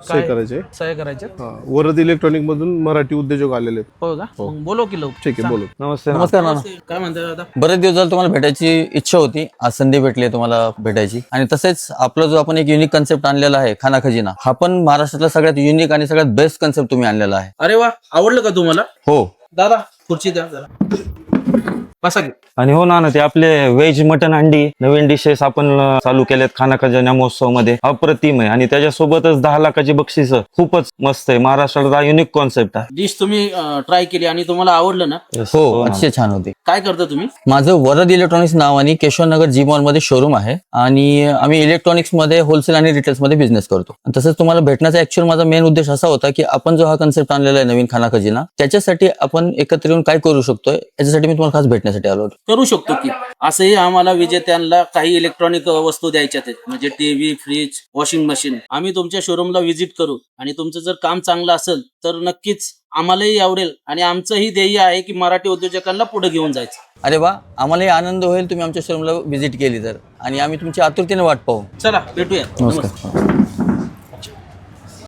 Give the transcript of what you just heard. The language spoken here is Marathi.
सही करायचे सह्या करायच्या. वरद इलेक्ट्रॉनिक मधून मराठी उद्योजक आलेले आहेत. हो का? मग बोलव की लवकर. ठीक आहे, बोलू. नमस्कार नाना. काय म्हणताय दादा? बरेच दिवस झाले तुम्हाला भेटायची इच्छा होती, आज संधी भेटली तुम्हाला भेटायची. आणि तसेच आपला जो आपण एक युनिक कन्सेप्ट आणलेला आहे खाना खजिना, हा पण महाराष्ट्रातला सगळ्यात युनिक आणि सगळ्यात बेस्ट कन्सेप्ट तुम्ही आणलेला आहे. अरे वा, आवडलं का तुम्हाला? हो. दादा खुर्ची द्या जरा. बसा की. आणि हो ना ते आपले व्हेज मटन अंडी नवीन डिशेस आपण चालू केलेत खाना खजाना महोत्सव मध्ये, अप्रतिम आहे. आणि त्याच्यासोबतच 10 लाखाची बक्षीस, खूपच मस्त आहे. महाराष्ट्राचा युनिक कॉन्सेप्ट आहे. डिश तुम्ही ट्राय केली आणि तुम्हाला आवडलं ना? हो, अतिशय छान होते. काय करता तुम्ही? माझं वरद इलेक्ट्रॉनिक्स नावाने केशवनगर जी मॉल मध्ये शोरूम आहे आणि आम्ही इलेक्ट्रॉनिक्स मध्ये होलसेल आणि रिटेल्स मध्ये बिझनेस करतो. तसंच तुम्हाला भेटण्याचा ऍक्च्युअल माझा मेन उद्देश असा होता की आपण जो हा कन्सेप्ट आणलेला आहे नवीन खाना खजिना, त्याच्यासाठी आपण एकत्र येऊन काय करू शकतोय याच्यासाठी मी तुम्हाला खास भेटण्यासाठी आलो. करू शकतो की. असंही आम्हाला विजेत्यांना काही इलेक्ट्रॉनिक वस्तू द्यायच्या आहेत, म्हणजे टीव्ही, फ्रीज, वॉशिंग मशीन. आम्ही तुमच्या शोरूमला व्हिजिट करू आणि तुमचं जर काम चांगलं असेल तर नक्कीच आम्हालाही आवडेल आणि आमचंही ध्येय आहे की मराठी उद्योजकांना पुढे घेऊन जायचं. अरे वा, आम्हालाही आनंद होईल तुम्ही आमच्या शोरूमला व्हिजिट केली तर, आणि आम्ही तुमची आतुरतेने वाट पाहू. चला भेटूया. नमस्कार.